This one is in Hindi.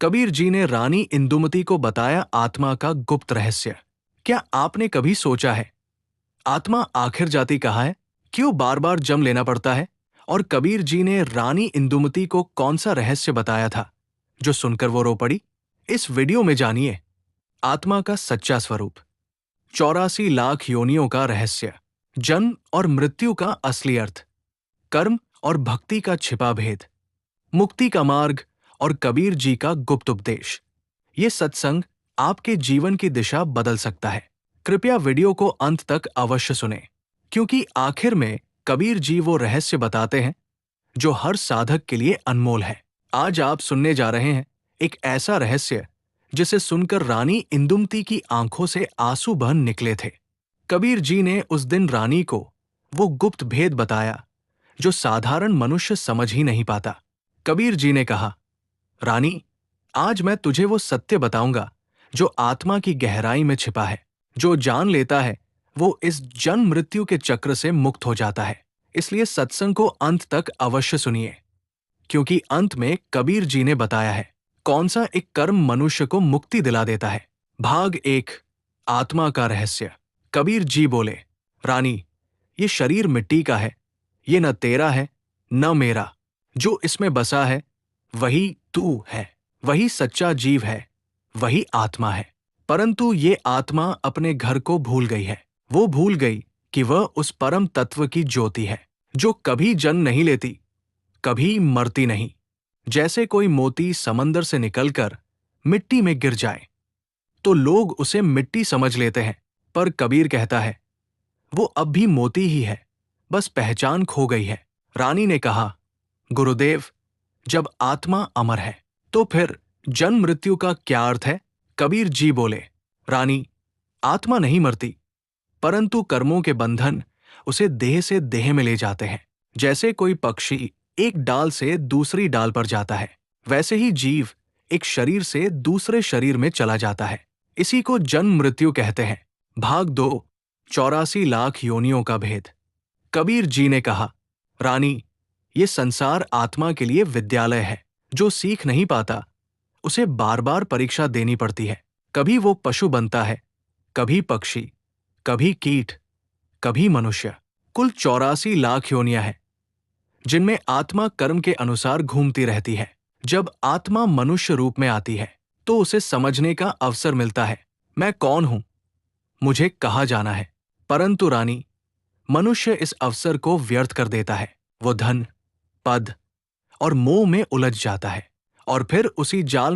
कबीर जी ने रानी इंदुमती को बताया आत्मा का गुप्त रहस्य। क्या आपने कभी सोचा है, आत्मा आखिर जाती कहाँ है? क्यों बार बार जन्म लेना पड़ता है? और कबीर जी ने रानी इंदुमती को कौन सा रहस्य बताया था जो सुनकर वो रो पड़ी? इस वीडियो में जानिए आत्मा का सच्चा स्वरूप, 84 लाख योनियों का रहस्य, जन्म और मृत्यु का असली अर्थ, कर्म और भक्ति का छिपा भेद, मुक्ति का मार्ग और कबीर जी का गुप्त उपदेश। ये सत्संग आपके जीवन की दिशा बदल सकता है। कृपया वीडियो को अंत तक अवश्य सुनें, क्योंकि आखिर में कबीर जी वो रहस्य बताते हैं जो हर साधक के लिए अनमोल है। आज आप सुनने जा रहे हैं एक ऐसा रहस्य जिसे सुनकर रानी इंदुमती की आंखों से आंसू बह निकले थे। कबीर जी ने उस दिन रानी को वो गुप्त भेद बताया जो साधारण मनुष्य समझ ही नहीं पाता। कबीर जी ने कहा, रानी, आज मैं तुझे वो सत्य बताऊंगा जो आत्मा की गहराई में छिपा है। जो जान लेता है वो इस जन्म मृत्यु के चक्र से मुक्त हो जाता है। इसलिए सत्संग को अंत तक अवश्य सुनिए, क्योंकि अंत में कबीर जी ने बताया है कौन सा एक कर्म मनुष्य को मुक्ति दिला देता है। भाग 1, आत्मा का रहस्य। कबीर जी बोले, रानी, ये शरीर मिट्टी का है, ये न तेरा है न मेरा। जो इसमें बसा है वही तू है, वही सच्चा जीव है, वही आत्मा है। परंतु ये आत्मा अपने घर को भूल गई है। वो भूल गई कि वह उस परम तत्व की ज्योति है जो कभी जन्म नहीं लेती, कभी मरती नहीं। जैसे कोई मोती समंदर से निकलकर मिट्टी में गिर जाए तो लोग उसे मिट्टी समझ लेते हैं, पर कबीर कहता है वो अब भी मोती ही है, बस पहचान खो गई है। रानी ने कहा, गुरुदेव, जब आत्मा अमर है तो फिर जन्म मृत्यु का क्या अर्थ है? कबीर जी बोले, रानी, आत्मा नहीं मरती, परंतु कर्मों के बंधन उसे देह से देह में ले जाते हैं। जैसे कोई पक्षी एक डाल से दूसरी डाल पर जाता है, वैसे ही जीव एक शरीर से दूसरे शरीर में चला जाता है। इसी को जन्म मृत्यु कहते हैं। भाग 2, 84 लाख योनियों का भेद। कबीर जी ने कहा, रानी, ये संसार आत्मा के लिए विद्यालय है। जो सीख नहीं पाता उसे बार बार परीक्षा देनी पड़ती है। कभी वो पशु बनता है, कभी पक्षी, कभी कीट, कभी मनुष्य। कुल 84 लाख योनियां हैं जिनमें आत्मा कर्म के अनुसार घूमती रहती है। जब आत्मा मनुष्य रूप में आती है तो उसे समझने का अवसर मिलता है, मैं कौन हूं, मुझे कहाँ जाना है। परंतु रानी, मनुष्य इस अवसर को व्यर्थ कर देता है। वो धन, पद और मोह में उलझ जाता है और फिर उसी जाल